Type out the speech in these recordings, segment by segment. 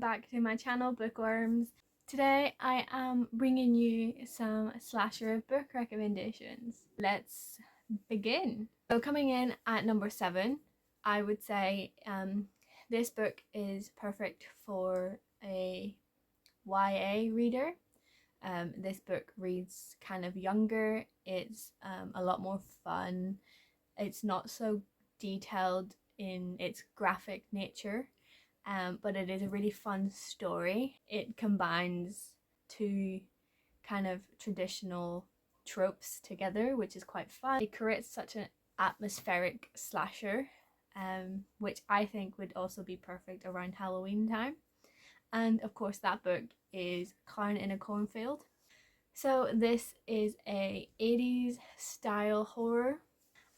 back to my channel, Bookworms. Today I am bringing you some slasher book recommendations. Let's begin. So coming in at number 7, I would say this book is perfect for a YA reader. This book reads kind of younger, it's a lot more fun, it's not so detailed in its graphic nature. But it is a really fun story. It combines two kind of traditional tropes together, which is quite fun. It creates such an atmospheric slasher, which I think would also be perfect around Halloween time. And of course that book is Clown in a Cornfield. So this is a 80s style horror,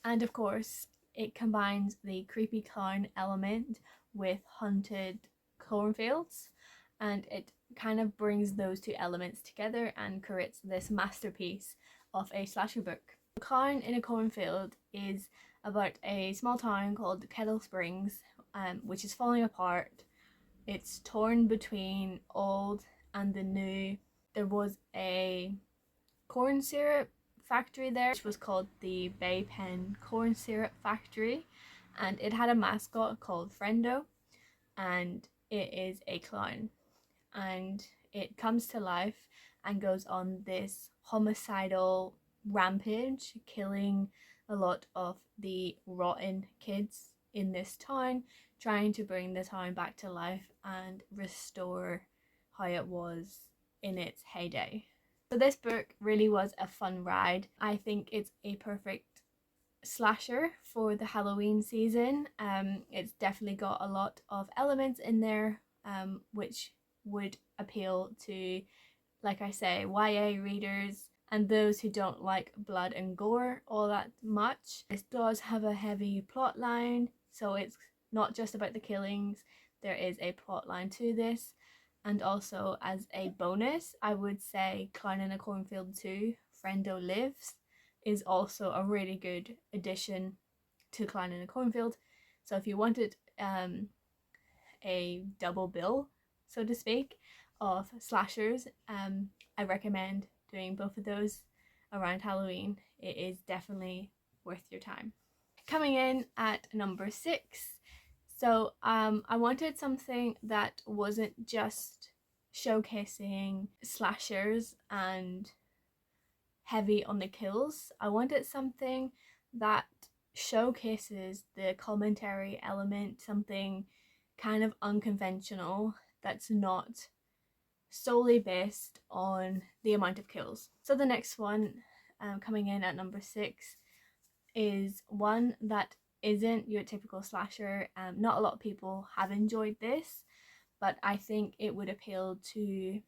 and of course it combines the creepy clown element with haunted cornfields, and it kind of brings those two elements together and creates this masterpiece of a slasher book. Clown in a Cornfield is about a small town called Kettle Springs, which is falling apart. It's torn between old and the new. There was a corn syrup factory there, which was called the Bay Pen Corn Syrup Factory, and it had a mascot called Friendo, and it is a clown, and it comes to life and goes on this homicidal rampage, killing a lot of the rotten kids in this town, trying to bring the town back to life and restore how it was in its heyday. So this book really was a fun ride. I think it's a perfect slasher for the Halloween season. It's definitely got a lot of elements in there which would appeal to, like I say, YA readers and those who don't like blood and gore all that much. This does have a heavy plot line, so it's not just about the killings, there is a plot line to this. And also, as a bonus, I would say Clown in a Cornfield 2, Friendo Lives, is also a really good addition to Clown in a Cornfield. So if you wanted a double bill, so to speak, of slashers, I recommend doing both of those around Halloween. It is definitely worth your time. Coming in at number 6, so I wanted something that wasn't just showcasing slashers and heavy on the kills. I wanted something that showcases the commentary element, something kind of unconventional that's not solely based on the amount of kills. So the next one, coming in at number 6, is one that isn't your typical slasher. Not a lot of people have enjoyed this, but I think it would appeal to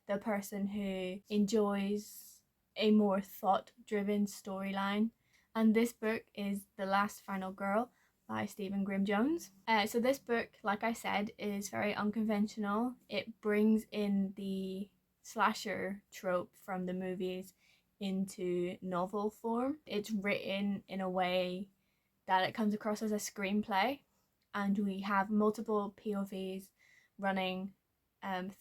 the person who enjoys a more thought-driven storyline. And this book is The Last Final Girl by Stephen Grimm Jones. So this book, like I said, is very unconventional. It brings in the slasher trope from the movies into novel form. It's written in a way that it comes across as a screenplay, and we have multiple POVs running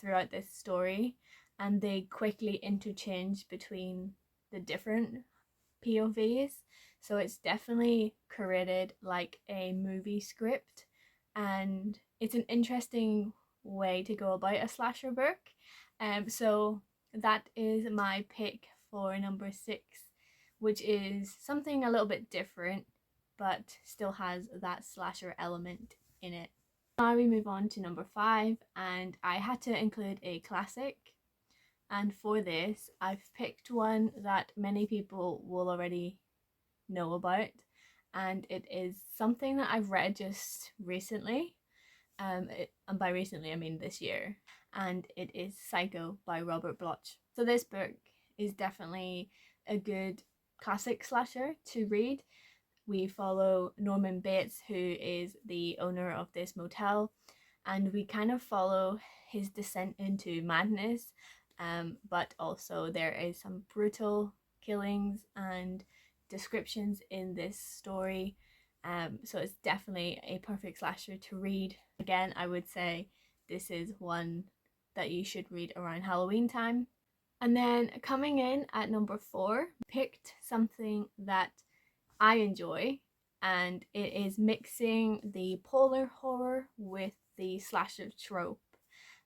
throughout this story, and they quickly interchange between the different POVs. So it's definitely created like a movie script, and it's an interesting way to go about a slasher book. So that is my pick for number 6, which is something a little bit different but still has that slasher element in it. Now we move on to number 5, and I had to include a classic, and for this I've picked one that many people will already know about, and it is something that I've read just recently, and by recently I mean this year, and it is Psycho by Robert Bloch. So this book is definitely a good classic slasher to read. We follow Norman Bates, who is the owner of this motel, and we kind of follow his descent into madness, but also there is some brutal killings and descriptions in this story, so it's definitely a perfect slasher to read. Again, I would say this is one that you should read around Halloween time. And then coming in at number 4, picked something that I enjoy, and it is mixing the polar horror with the slasher trope.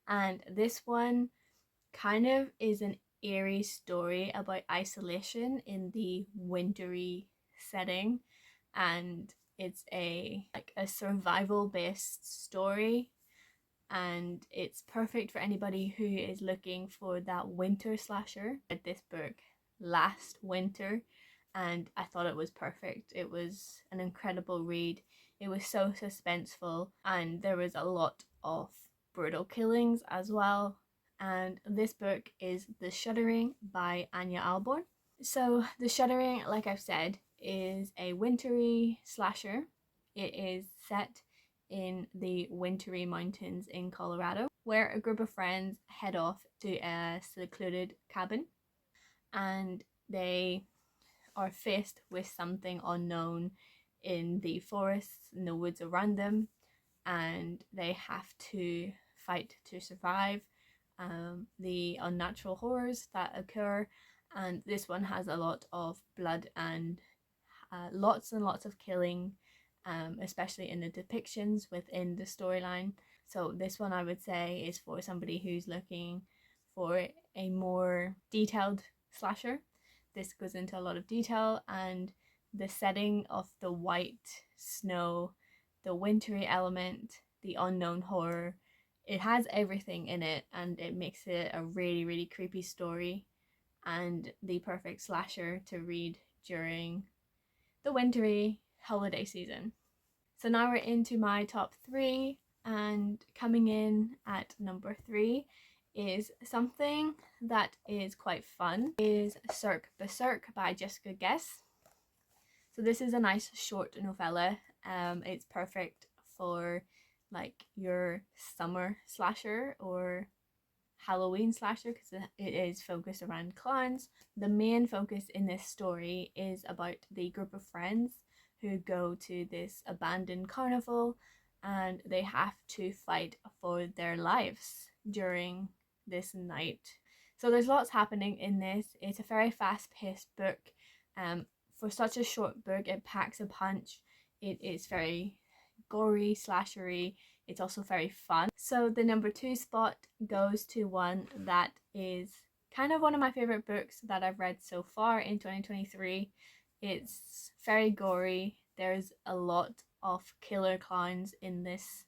And this one kind of is an eerie story about isolation in the wintry setting, and it's a survival based story, and it's perfect for anybody who is looking for that winter slasher. I read this book last winter and I thought it was perfect. It was an incredible read. It was so suspenseful, and there was a lot of brutal killings as well. And this book is The Shuddering by Anya Alborn. So The Shuddering, like I've said, is a wintry slasher. It is set in the wintry mountains in Colorado, where a group of friends head off to a secluded cabin, and they are faced with something unknown in the forests and the woods around them, and they have to fight to survive the unnatural horrors that occur. And this one has a lot of blood and lots and lots of killing, especially in the depictions within the storyline. So this one I would say is for somebody who's looking for a more detailed slasher. This goes into a lot of detail, and the setting of the white snow, the wintry element, the unknown horror, it has everything in it, and it makes it a really, really creepy story and the perfect slasher to read during the wintry holiday season. So now we're into my top 3, and coming in at number 3 is something that is quite fun, is Cirque Berserk by Jessica Guess. So this is a nice short novella. It's perfect for like your summer slasher or Halloween slasher, because it is focused around clowns. The main focus in this story is about the group of friends who go to this abandoned carnival, and they have to fight for their lives during this night. So there's lots happening in this. It's a very fast-paced book. For such a short book, it packs a punch. It is very gory, slashery. It's also very fun. So the number 2 spot goes to one that is kind of one of my favorite books that I've read so far in 2023. It's very gory. There's a lot of killer clowns in this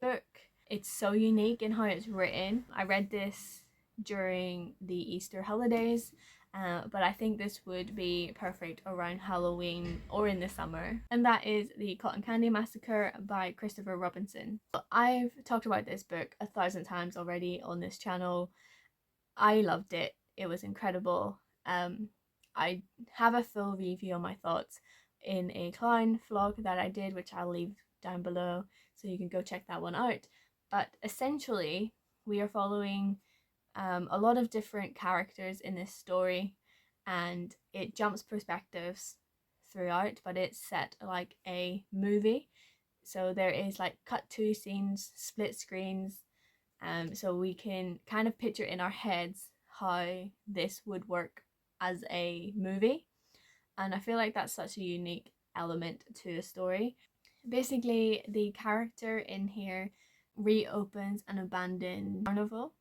book. It's so unique in how it's written. I read this during the Easter holidays, but I think this would be perfect around Halloween or in the summer. And that is The Cotton Candy Massacre by Christopher Robinson. I've talked about this book 1,000 times already on this channel. I loved it. It was incredible. I have a full review on my thoughts in a clown vlog that I did, which I'll leave down below, so you can go check that one out. But essentially, we are following a lot of different characters in this story, and it jumps perspectives throughout, but it's set like a movie. So there is like cut to scenes, split screens, so we can kind of picture in our heads how this would work as a movie. And I feel like that's such a unique element to a story. Basically, the character in here reopens an abandoned carnival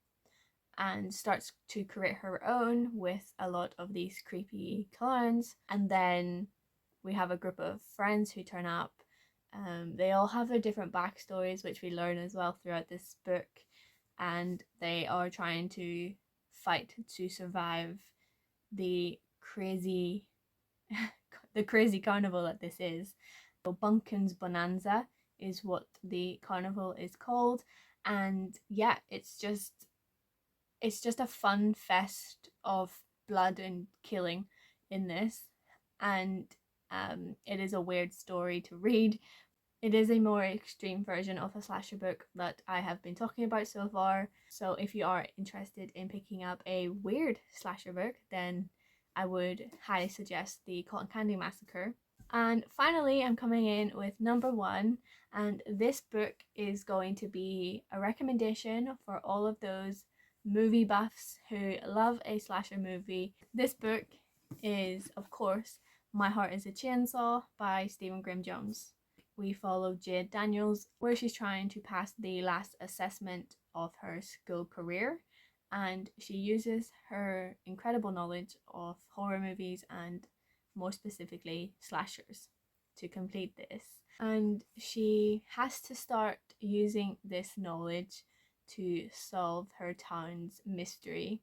and starts to create her own with a lot of these creepy clowns. And then we have a group of friends who turn up. They all have their different backstories, which we learn as well throughout this book, and they are trying to fight to survive the crazy carnival that this is. So Bumpkin's Bonanza is what the carnival is called, and yeah, it's just a fun fest of blood and killing in this, and it is a weird story to read. It is a more extreme version of a slasher book that I have been talking about so far. So if you are interested in picking up a weird slasher book, then I would highly suggest The Cotton Candy Massacre. And finally, I'm coming in with number 1, and this book is going to be a recommendation for all of those movie buffs who love a slasher movie. This book is, of course, My Heart is a Chainsaw by Stephen Graham Jones. We follow Jade Daniels, where she's trying to pass the last assessment of her school career, and she uses her incredible knowledge of horror movies and more specifically slashers to complete this. And she has to start using this knowledge to solve her town's mystery.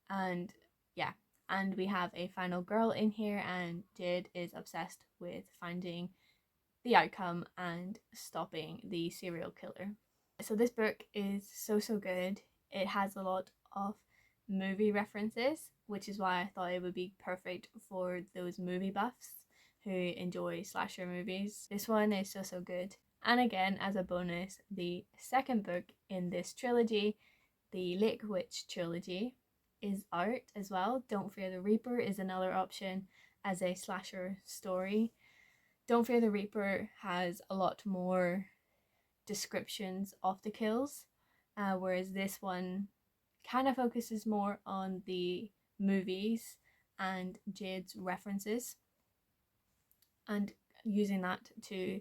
And yeah, and we have a final girl in here, and Jade is obsessed with finding the outcome and stopping the serial killer. So this book is so good. It has a lot of movie references, which is why I thought it would be perfect for those movie buffs who enjoy slasher movies. This one is so good. And again, as a bonus, the second book in this trilogy, the Lake Witch trilogy, is out as well. Don't Fear the Reaper is another option as a slasher story. Don't Fear the Reaper has a lot more descriptions of the kills, whereas this one kind of focuses more on the movies and Jade's references and using that to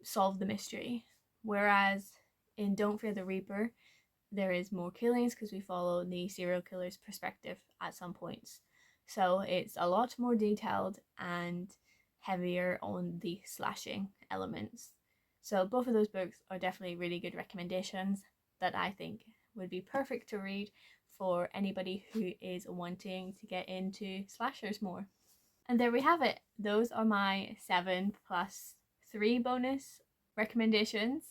solve the mystery. Whereas in Don't Fear the Reaper, there is more killings because we follow the serial killer's perspective at some points. So it's a lot more detailed and heavier on the slashing elements. So both of those books are definitely really good recommendations that I think would be perfect to read for anybody who is wanting to get into slashers more. And there we have it. Those are my 7 plus 3 bonus recommendations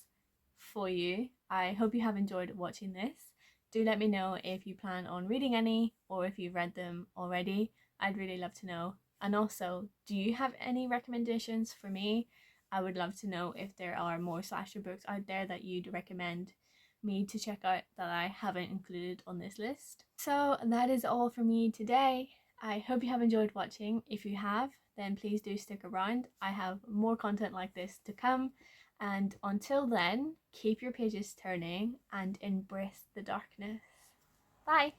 for you. I hope you have enjoyed watching this. Do let me know if you plan on reading any or if you've read them already. I'd really love to know. And also, do you have any recommendations for me? I would love to know if there are more slasher books out there that you'd recommend me to check out that I haven't included on this list. So that is all for me today. I hope you have enjoyed watching. If you have, then please do stick around. I have more content like this to come. And until then, keep your pages turning and embrace the darkness. Bye!